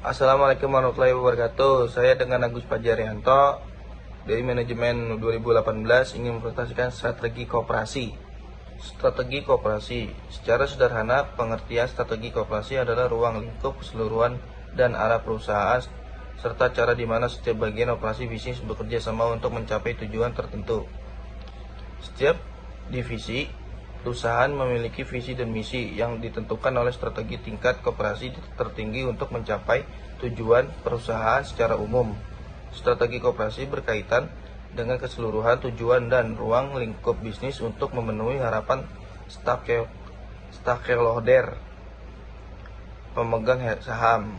Assalamualaikum warahmatullahi wabarakatuh. Saya dengan Agus Pajarianto dari manajemen 2018 ingin mempresentasikan strategi koperasi. Strategi koperasi. Secara sederhana, pengertian strategi koperasi adalah ruang lingkup keseluruhan dan arah perusahaan serta cara di mana setiap bagian operasi bisnis bekerja sama untuk mencapai tujuan tertentu. Setiap divisi perusahaan memiliki visi dan misi yang ditentukan oleh strategi tingkat koperasi tertinggi untuk mencapai tujuan perusahaan secara umum. Strategi koperasi berkaitan dengan keseluruhan tujuan dan ruang lingkup bisnis untuk memenuhi harapan stakeholder pemegang saham.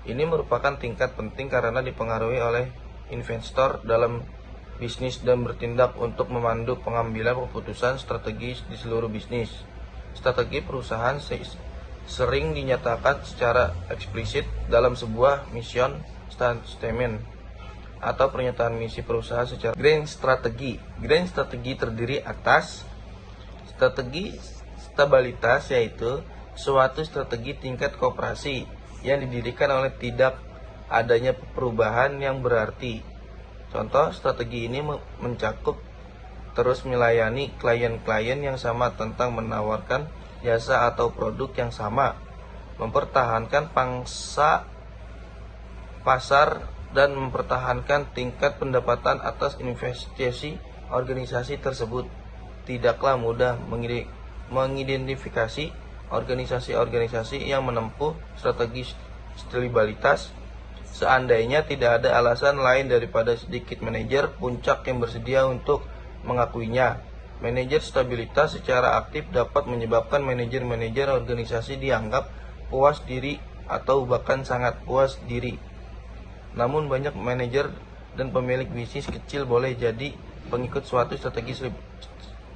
Ini merupakan tingkat penting karena dipengaruhi oleh investor dalam bisnis dan bertindak untuk memandu pengambilan keputusan strategis di seluruh bisnis. Strategi perusahaan sering dinyatakan secara eksplisit dalam sebuah mission statement atau pernyataan misi perusahaan secara grand strategi. Grand strategi terdiri atas strategi stabilitas, yaitu suatu strategi tingkat koperasi yang didirikan oleh tidak adanya perubahan yang berarti. Contoh strategi ini mencakup terus melayani klien-klien yang sama tentang menawarkan jasa atau produk yang sama, mempertahankan pangsa pasar, dan mempertahankan tingkat pendapatan atas investasi organisasi tersebut. Tidaklah mudah mengidentifikasi organisasi-organisasi yang menempuh strategi stabilitas seandainya tidak ada alasan lain daripada sedikit manajer puncak yang bersedia untuk mengakuinya. Manajer stabilitas secara aktif dapat menyebabkan manajer-manajer organisasi dianggap puas diri atau bahkan sangat puas diri. Namun banyak manajer dan pemilik bisnis kecil boleh jadi pengikut suatu strategi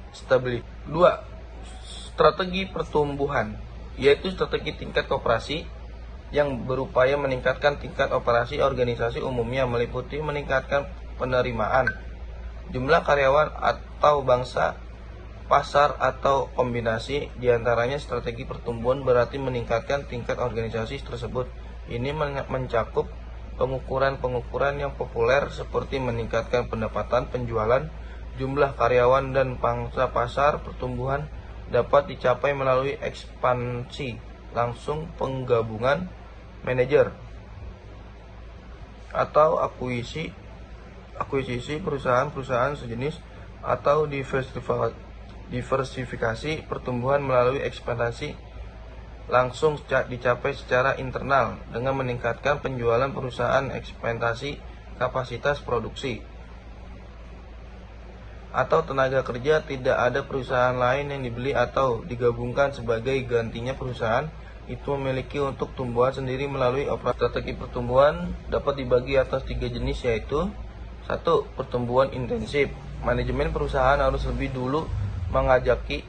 stabilitas. 2. Strategi pertumbuhan, yaitu strategi tingkat koperasi yang berupaya meningkatkan tingkat operasi organisasi umumnya, meliputi meningkatkan penerimaan, jumlah karyawan atau bangsa pasar atau kombinasi diantaranya. Strategi pertumbuhan berarti meningkatkan tingkat organisasi tersebut. Ini mencakup pengukuran-pengukuran yang populer seperti meningkatkan pendapatan, penjualan, jumlah karyawan, dan pangsa pasar. Pertumbuhan dapat dicapai melalui ekspansi langsung, penggabungan manajer, atau akuisisi perusahaan-perusahaan sejenis, atau diversifikasi. Pertumbuhan melalui ekspansi langsung dicapai secara internal dengan meningkatkan penjualan perusahaan, ekspansi kapasitas produksi atau tenaga kerja. Tidak ada perusahaan lain yang dibeli atau digabungkan sebagai gantinya perusahaan itu memiliki untuk tumbuhan sendiri melalui operasi. Strategi pertumbuhan dapat dibagi atas 3 jenis, yaitu 1. Pertumbuhan intensif. Manajemen perusahaan harus lebih dulu mengajaki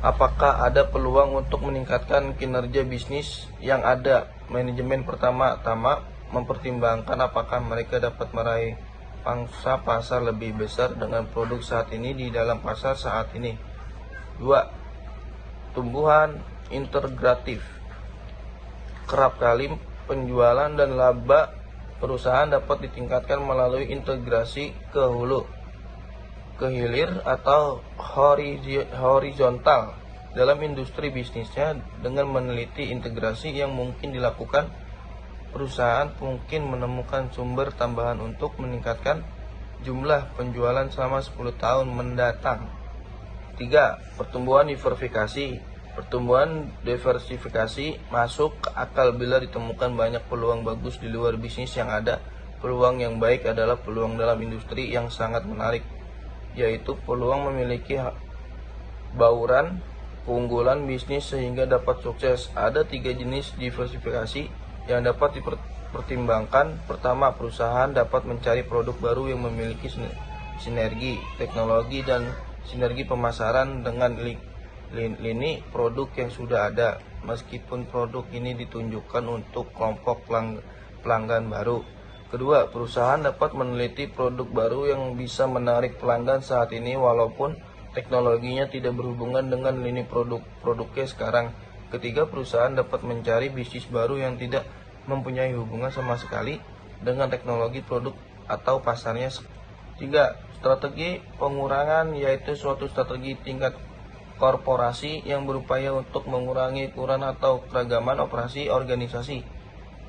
apakah ada peluang untuk meningkatkan kinerja bisnis yang ada. Manajemen pertama-tama mempertimbangkan apakah mereka dapat meraih pangsa pasar lebih besar dengan produk saat ini di dalam pasar saat ini. 2. Tumbuhan integratif. Kerap kali penjualan dan laba perusahaan dapat ditingkatkan melalui integrasi ke hulu, ke hilir, atau horizontal dalam industri bisnisnya. Dengan meneliti integrasi yang mungkin dilakukan, perusahaan mungkin menemukan sumber tambahan untuk meningkatkan jumlah penjualan selama 10 tahun mendatang. 3. Pertumbuhan diversifikasi. Pertumbuhan diversifikasi masuk ke akal bila ditemukan banyak peluang bagus di luar bisnis yang ada. Peluang yang baik adalah peluang dalam industri yang sangat menarik, yaitu peluang memiliki bauran keunggulan bisnis sehingga dapat sukses. Ada 3 jenis diversifikasi yang dapat dipertimbangkan. Pertama, perusahaan dapat mencari produk baru yang memiliki sinergi teknologi dan sinergi pemasaran dengan lini produk yang sudah ada, meskipun produk ini ditunjukkan untuk kelompok pelanggan baru. Kedua, perusahaan dapat meneliti produk baru yang bisa menarik pelanggan saat ini walaupun teknologinya tidak berhubungan dengan lini produknya sekarang. Ketiga, perusahaan dapat mencari bisnis baru yang tidak mempunyai hubungan sama sekali dengan teknologi produk atau pasarnya. Tiga, strategi pengurangan yaitu suatu strategi tingkat korporasi yang berupaya untuk mengurangi ukuran atau keragaman operasi organisasi.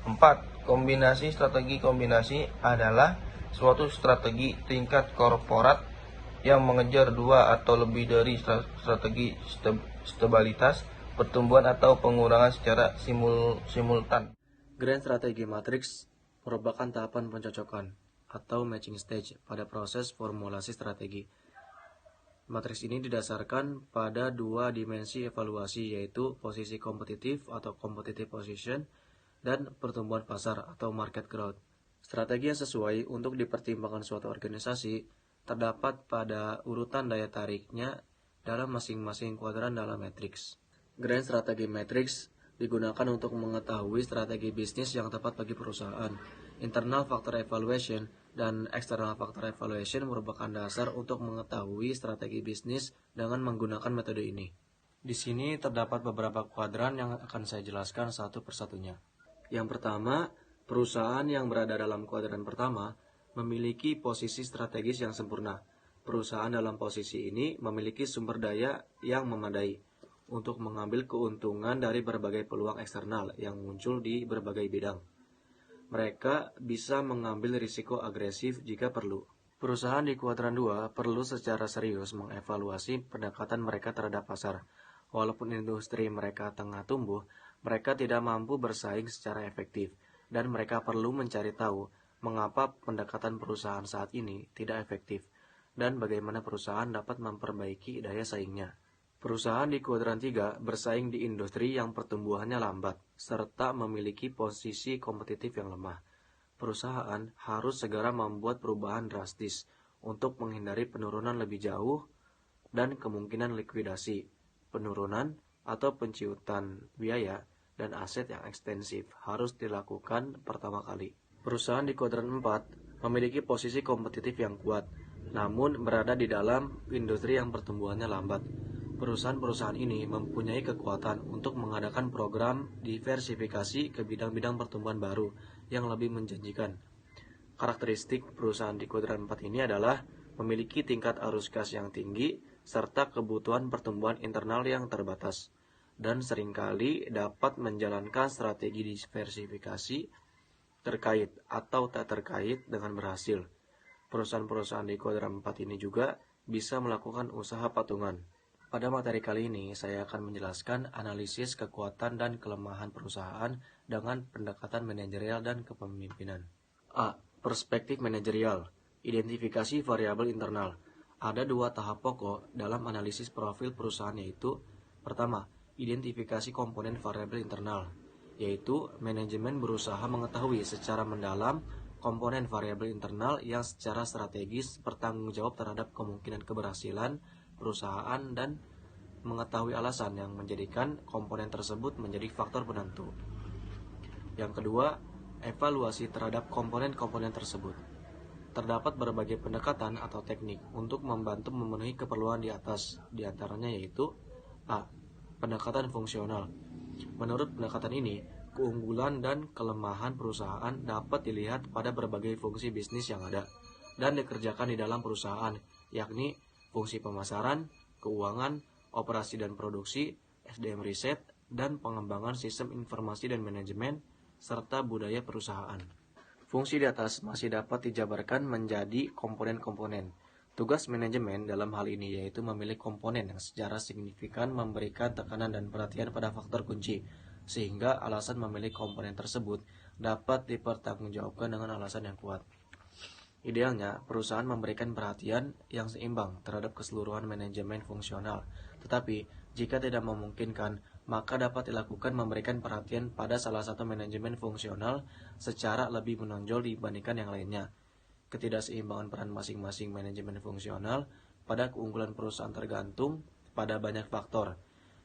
4. Kombinasi strategi. Kombinasi adalah suatu strategi tingkat korporat yang mengejar dua atau lebih dari strategi stabilitas, pertumbuhan atau pengurangan secara simultan. Grand Strategy Matrix merupakan tahapan pencocokan atau matching stage pada proses formulasi strategi. Matriks ini didasarkan pada dua dimensi evaluasi, yaitu posisi kompetitif atau competitive position dan pertumbuhan pasar atau market growth. Strategi yang sesuai untuk dipertimbangkan suatu organisasi terdapat pada urutan daya tariknya dalam masing-masing kuadran dalam matriks. Grand Strategy Matrix digunakan untuk mengetahui strategi bisnis yang tepat bagi perusahaan. Internal Factor Evaluation dan External Factor Evaluation merupakan dasar untuk mengetahui strategi bisnis dengan menggunakan metode ini. Di sini terdapat beberapa kuadran yang akan saya jelaskan satu persatunya. Yang pertama, perusahaan yang berada dalam kuadran pertama memiliki posisi strategis yang sempurna. Perusahaan dalam posisi ini memiliki sumber daya yang memadai untuk mengambil keuntungan dari berbagai peluang eksternal yang muncul di berbagai bidang. Mereka bisa mengambil risiko agresif jika perlu. Perusahaan di kuadran 2 perlu secara serius mengevaluasi pendekatan mereka terhadap pasar. Walaupun industri mereka tengah tumbuh, mereka tidak mampu bersaing secara efektif, dan mereka perlu mencari tahu mengapa pendekatan perusahaan saat ini tidak efektif, dan bagaimana perusahaan dapat memperbaiki daya saingnya. Perusahaan di kuadran 3 bersaing di industri yang pertumbuhannya lambat, serta memiliki posisi kompetitif yang lemah. Perusahaan harus segera membuat perubahan drastis untuk menghindari penurunan lebih jauh dan kemungkinan likuidasi, penurunan atau penciutan biaya dan aset yang ekstensif harus dilakukan pertama kali. Perusahaan di kuadran 4 memiliki posisi kompetitif yang kuat, namun berada di dalam industri yang pertumbuhannya lambat. Perusahaan-perusahaan ini mempunyai kekuatan untuk mengadakan program diversifikasi ke bidang-bidang pertumbuhan baru yang lebih menjanjikan. Karakteristik perusahaan di kuadran 4 ini adalah memiliki tingkat arus kas yang tinggi serta kebutuhan pertumbuhan internal yang terbatas, dan seringkali dapat menjalankan strategi diversifikasi terkait atau tak terkait dengan berhasil. Perusahaan-perusahaan di kuadran 4 ini juga bisa melakukan usaha patungan. Pada materi kali ini, saya akan menjelaskan analisis kekuatan dan kelemahan perusahaan dengan pendekatan manajerial dan kepemimpinan. A. Perspektif manajerial. Identifikasi variabel internal. Ada dua tahap pokok dalam analisis profil perusahaan, yaitu: pertama, identifikasi komponen variabel internal, yaitu manajemen berusaha mengetahui secara mendalam komponen variabel internal yang secara strategis bertanggung jawab terhadap kemungkinan keberhasilan perusahaan dan mengetahui alasan yang menjadikan komponen tersebut menjadi faktor penentu. Yang kedua, evaluasi terhadap komponen-komponen tersebut. Terdapat berbagai pendekatan atau teknik untuk membantu memenuhi keperluan di atas, diantaranya yaitu: A. Pendekatan fungsional. Menurut pendekatan ini, keunggulan dan kelemahan perusahaan dapat dilihat pada berbagai fungsi bisnis yang ada dan dikerjakan di dalam perusahaan, yakni fungsi pemasaran, keuangan, operasi dan produksi, SDM riset, dan pengembangan sistem informasi dan manajemen, serta budaya perusahaan. Fungsi di atas masih dapat dijabarkan menjadi komponen-komponen. Tugas manajemen dalam hal ini yaitu memilih komponen yang secara signifikan memberikan tekanan dan perhatian pada faktor kunci, sehingga alasan memilih komponen tersebut dapat dipertanggungjawabkan dengan alasan yang kuat. Idealnya, perusahaan memberikan perhatian yang seimbang terhadap keseluruhan manajemen fungsional. Tetapi, jika tidak memungkinkan, maka dapat dilakukan memberikan perhatian pada salah satu manajemen fungsional secara lebih menonjol dibandingkan yang lainnya. Ketidakseimbangan peran masing-masing manajemen fungsional pada keunggulan perusahaan tergantung pada banyak faktor,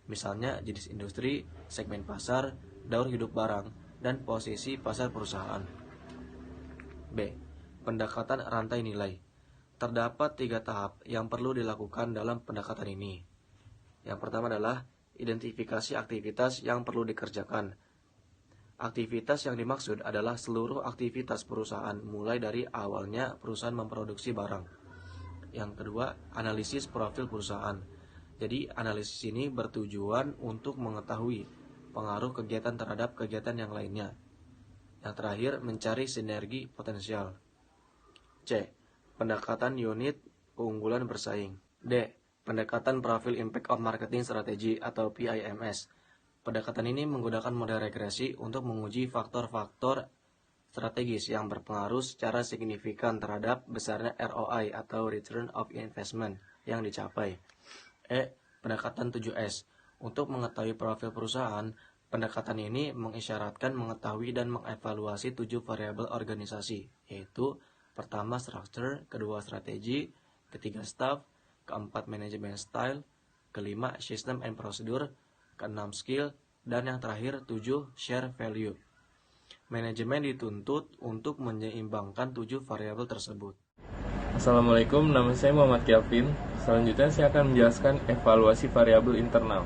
misalnya jenis industri, segmen pasar, daur hidup barang, dan posisi pasar perusahaan. B. Pendekatan rantai nilai. Terdapat 3 tahap yang perlu dilakukan dalam pendekatan ini. Yang pertama adalah identifikasi aktivitas yang perlu dikerjakan. Aktivitas yang dimaksud adalah seluruh aktivitas perusahaan, mulai dari awalnya perusahaan memproduksi barang. Yang kedua, analisis profil perusahaan. Jadi, analisis ini bertujuan untuk mengetahui pengaruh kegiatan terhadap kegiatan yang lainnya. Yang terakhir, mencari sinergi potensial. C. Pendekatan unit keunggulan bersaing. D. Pendekatan profil impact of marketing strategy atau PIMS. Pendekatan ini menggunakan model regresi untuk menguji faktor-faktor strategis yang berpengaruh secara signifikan terhadap besarnya ROI atau Return of Investment yang dicapai. E. Pendekatan 7S. Untuk mengetahui profil perusahaan, pendekatan ini mengisyaratkan mengetahui dan mengevaluasi 7 variabel organisasi, yaitu pertama structure, kedua strategi, ketiga staff, keempat manajemen style, kelima system and procedure, keenam skill, dan yang terakhir 7 share value. Manajemen dituntut untuk menyeimbangkan 7 variabel tersebut. Assalamualaikum, nama saya Muhammad Kelvin. Selanjutnya saya akan menjelaskan evaluasi variabel internal.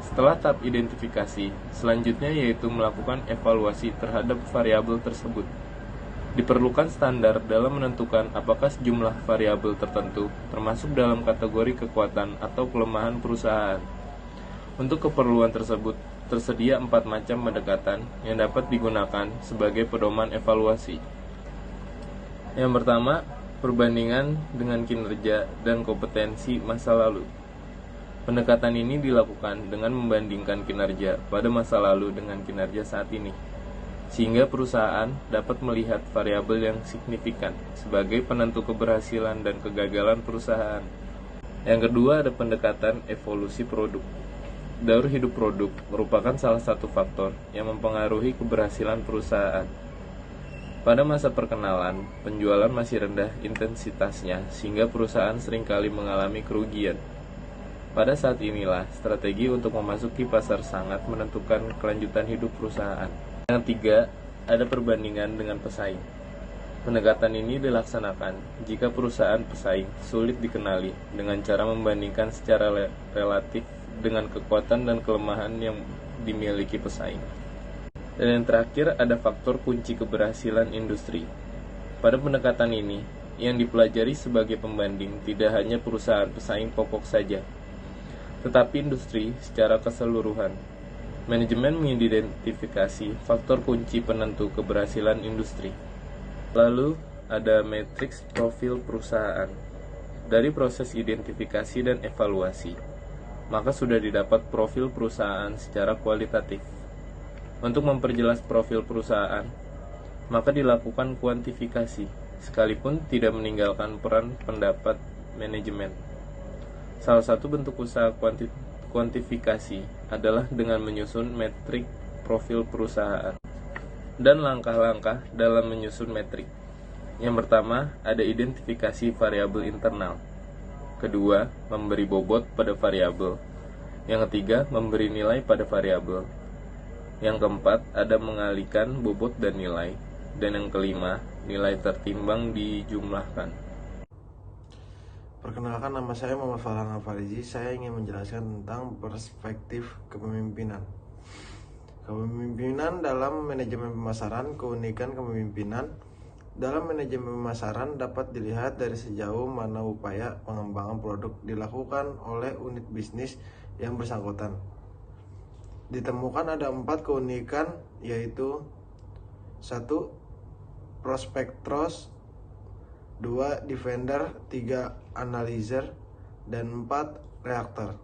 Setelah tahap identifikasi, selanjutnya yaitu melakukan evaluasi terhadap variabel tersebut. Diperlukan standar dalam menentukan apakah sejumlah variabel tertentu termasuk dalam kategori kekuatan atau kelemahan perusahaan. Untuk keperluan tersebut, tersedia 4 macam pendekatan yang dapat digunakan sebagai pedoman evaluasi. Yang pertama, perbandingan dengan kinerja dan kompetensi masa lalu. Pendekatan ini dilakukan dengan membandingkan kinerja pada masa lalu dengan kinerja saat ini, sehingga perusahaan dapat melihat variabel yang signifikan sebagai penentu keberhasilan dan kegagalan perusahaan. Yang kedua, ada pendekatan evolusi produk. Daur hidup produk merupakan salah satu faktor yang mempengaruhi keberhasilan perusahaan. Pada masa perkenalan, penjualan masih rendah intensitasnya sehingga perusahaan seringkali mengalami kerugian. Pada saat inilah, strategi untuk memasuki pasar sangat menentukan kelanjutan hidup perusahaan. Yang ketiga, ada perbandingan dengan pesaing. Pendekatan ini dilaksanakan jika perusahaan pesaing sulit dikenali dengan cara membandingkan secara relatif dengan kekuatan dan kelemahan yang dimiliki pesaing. Dan yang terakhir, ada faktor kunci keberhasilan industri. Pada pendekatan ini, yang dipelajari sebagai pembanding tidak hanya perusahaan pesaing pokok saja, tetapi industri secara keseluruhan. Manajemen mengidentifikasi faktor kunci penentu keberhasilan industri. Lalu, ada matriks profil perusahaan. Dari proses identifikasi dan evaluasi, maka sudah didapat profil perusahaan secara kualitatif. Untuk memperjelas profil perusahaan, maka dilakukan kuantifikasi, sekalipun tidak meninggalkan peran pendapat manajemen. Salah satu bentuk usaha kuantifikasi adalah dengan menyusun metrik profil perusahaan dan langkah-langkah dalam menyusun metrik. Yang pertama, ada identifikasi variabel internal. Kedua, memberi bobot pada variabel. Yang ketiga, memberi nilai pada variabel. Yang keempat, ada mengalihkan bobot dan nilai. Dan yang kelima, nilai tertimbang dijumlahkan. Perkenalkan, nama saya Muhammad Farhan Al-Farizi. Saya ingin menjelaskan tentang perspektif kepemimpinan. Kepemimpinan dalam manajemen pemasaran. Keunikan kepemimpinan dalam manajemen pemasaran dapat dilihat dari sejauh mana upaya pengembangan produk dilakukan oleh unit bisnis yang bersangkutan. Ditemukan ada 4 keunikan, yaitu 1. Prospect trust, 2. Defender, 3. Analyzer, dan 4. Reactor.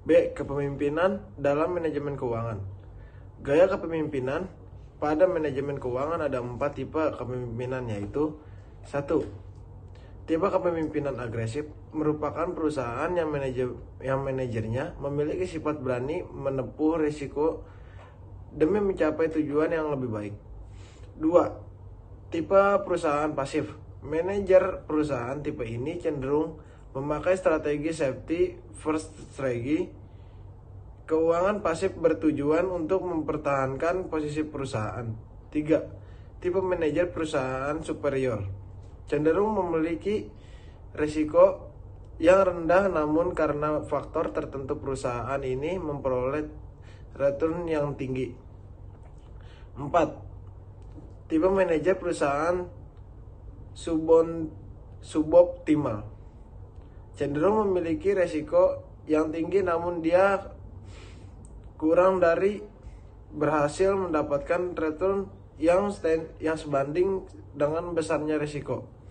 B. Kepemimpinan dalam manajemen keuangan. Gaya kepemimpinan pada manajemen keuangan ada 4 tipe kepemimpinan, yaitu 1. Tipe kepemimpinan agresif merupakan perusahaan yang manajernya memiliki sifat berani menempuh risiko demi mencapai tujuan yang lebih baik. 2. Tipe perusahaan pasif. Manajer perusahaan tipe ini cenderung memakai strategi safety first strategi. Keuangan pasif bertujuan untuk mempertahankan posisi perusahaan. 3. Tipe manajer perusahaan superior cenderung memiliki risiko yang rendah, namun karena faktor tertentu perusahaan ini memperoleh return yang tinggi. 4. Tipe manajer perusahaan suboptimal, cenderung memiliki resiko yang tinggi, namun dia kurang dari berhasil mendapatkan return yang sebanding dengan besarnya resiko.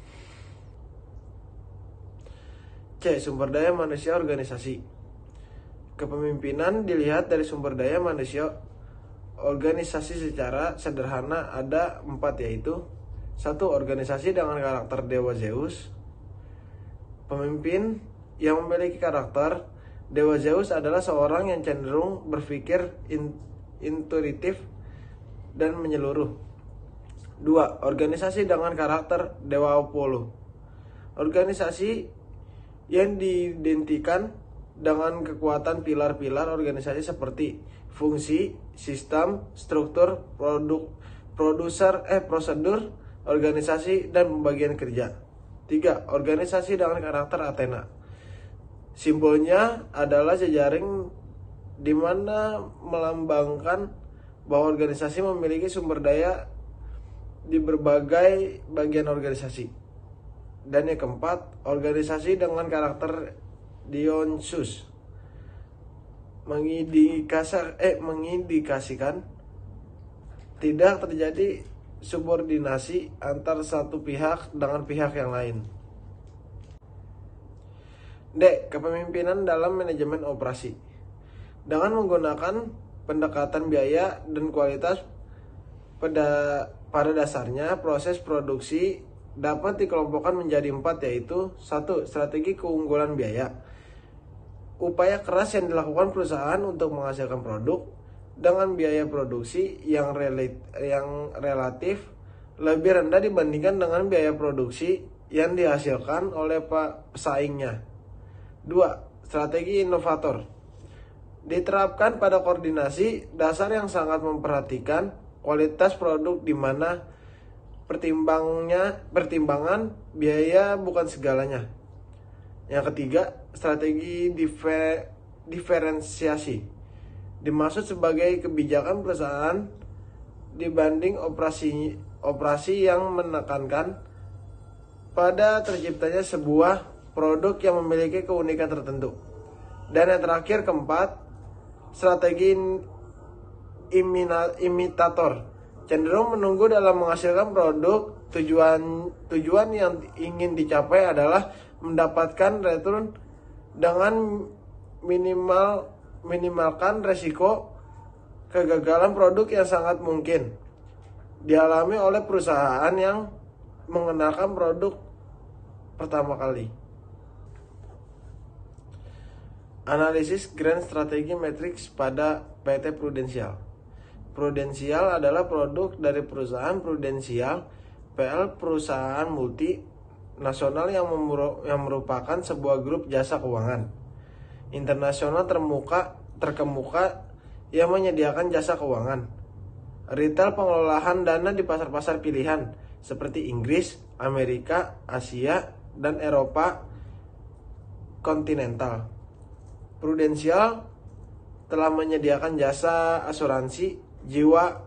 C. Sumber daya manusia organisasi. Kepemimpinan dilihat dari sumber daya manusia organisasi secara sederhana ada 4, yaitu 1. Organisasi dengan karakter dewa Zeus. Pemimpin yang memiliki karakter dewa Zeus adalah seorang yang cenderung berpikir intuitif dan menyeluruh. 2. Organisasi dengan karakter dewa Apollo. Organisasi yang diidentikan dengan kekuatan pilar-pilar organisasi seperti fungsi, sistem, struktur, prosedur, organisasi, dan pembagian kerja. 3. Organisasi dengan karakter Athena. Simbolnya adalah jejaring di mana melambangkan bahwa organisasi memiliki sumber daya di berbagai bagian organisasi. Dan yang keempat, organisasi dengan karakter Dionysus mengindikasikan tidak terjadi subordinasi antar satu pihak dengan pihak yang lain. D. Kepemimpinan dalam manajemen operasi. Dengan menggunakan pendekatan biaya dan kualitas, pada dasarnya proses produksi dapat dikelompokkan menjadi 4, yaitu 1. Strategi keunggulan biaya. Upaya keras yang dilakukan perusahaan untuk menghasilkan produk dengan biaya produksi yang relatif lebih rendah dibandingkan dengan biaya produksi yang dihasilkan oleh pesaingnya. 2. Strategi inovator. Diterapkan pada koordinasi dasar yang sangat memperhatikan kualitas produk di mana pertimbangan biaya bukan segalanya. Yang ketiga, strategi diferensiasi. Dimaksud sebagai kebijakan perusahaan dibanding operasi yang menekankan pada terciptanya sebuah produk yang memiliki keunikan tertentu. Dan yang terakhir, keempat, strategi imitator. Cenderung menunggu dalam menghasilkan produk. Tujuan yang ingin dicapai adalah mendapatkan return dengan minimalkan resiko kegagalan produk yang sangat mungkin dialami oleh perusahaan yang mengenalkan produk pertama kali. Analisis Grand Strategy Matrix pada PT Prudential. Prudential adalah produk dari perusahaan Prudential PL, perusahaan multinasional yang merupakan sebuah grup jasa keuangan internasional terkemuka yang menyediakan jasa keuangan retail, pengelolaan dana di pasar-pasar pilihan seperti Inggris, Amerika, Asia, dan Eropa kontinental. Prudential telah menyediakan jasa asuransi jiwa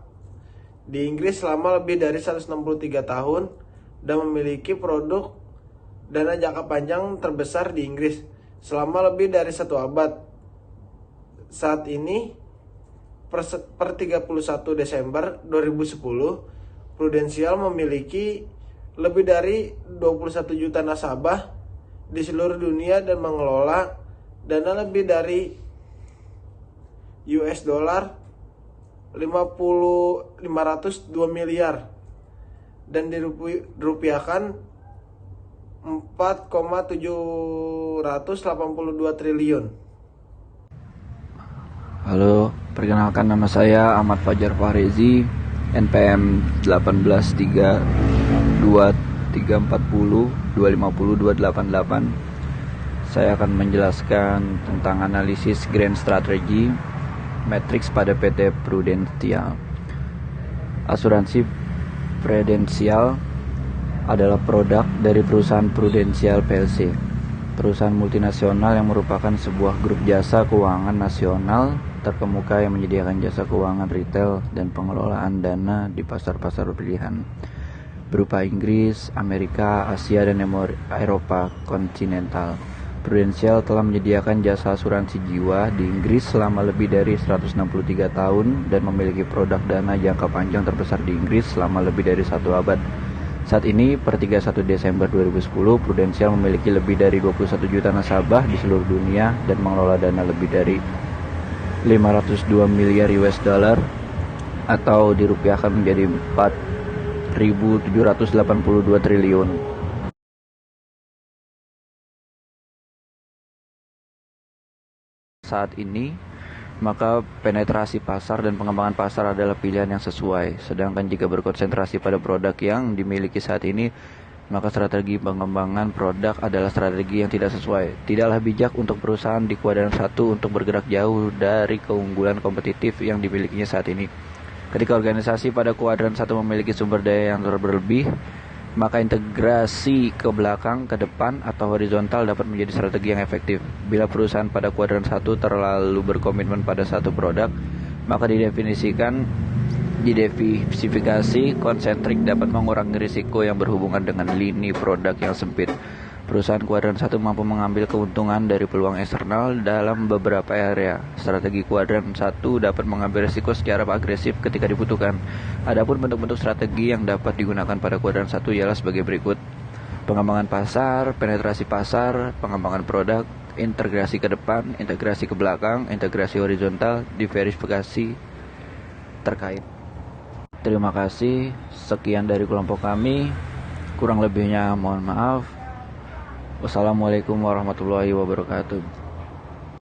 di Inggris selama lebih dari 163 tahun dan memiliki produk dana jangka panjang terbesar di Inggris selama lebih dari 1 abad. Saat ini, per 31 Desember 2010, Prudential memiliki lebih dari 21 juta nasabah di seluruh dunia dan mengelola dana lebih dari $502 miliar dan dirupiahkan 4,782 triliun. Halo, perkenalkan nama saya Ahmad Fajar Fahrezi, NPM 1832340250288. Saya akan menjelaskan tentang analisis Grand Strategy Matrix pada PT Prudential. Asuransi Prudential adalah produk dari perusahaan Prudential PLC perusahaan multinasional yang merupakan sebuah grup jasa keuangan nasional terkemuka yang menyediakan jasa keuangan retail dan pengelolaan dana di pasar-pasar pilihan berupa Inggris, Amerika, Asia, dan Eropa kontinental. Prudential telah menyediakan jasa asuransi jiwa di Inggris selama lebih dari 163 tahun dan memiliki produk dana jangka panjang terbesar di Inggris selama lebih dari 1 abad. Saat ini, per 31 Desember 2010, Prudential memiliki lebih dari 21 juta nasabah di seluruh dunia dan mengelola dana lebih dari 502 miliar US dollar atau dirupiahkan menjadi 4.782 triliun. Saat ini, maka penetrasi pasar dan pengembangan pasar adalah pilihan yang sesuai. Sedangkan jika berkonsentrasi pada produk yang dimiliki saat ini, maka strategi pengembangan produk adalah strategi yang tidak sesuai. Tidaklah bijak untuk perusahaan di kuadran 1 untuk bergerak jauh dari keunggulan kompetitif yang dimilikinya saat ini. Ketika organisasi pada kuadran 1 memiliki sumber daya yang berlebih, maka integrasi ke belakang, ke depan, atau horizontal dapat menjadi strategi yang efektif. Bila perusahaan pada kuadran 1 terlalu berkomitmen pada satu produk, maka didiversifikasi konsentrik dapat mengurangi risiko yang berhubungan dengan lini produk yang sempit. Perusahaan kuadran 1 mampu mengambil keuntungan dari peluang eksternal dalam beberapa area. Strategi kuadran 1 dapat mengambil risiko secara agresif ketika dibutuhkan. Adapun bentuk-bentuk strategi yang dapat digunakan pada kuadran 1 ialah sebagai berikut: pengembangan pasar, penetrasi pasar, pengembangan produk, integrasi ke depan, integrasi ke belakang, integrasi horizontal, diversifikasi terkait. Terima kasih. Sekian dari kelompok kami. Kurang lebihnya mohon maaf. Wassalamualaikum warahmatullahi wabarakatuh.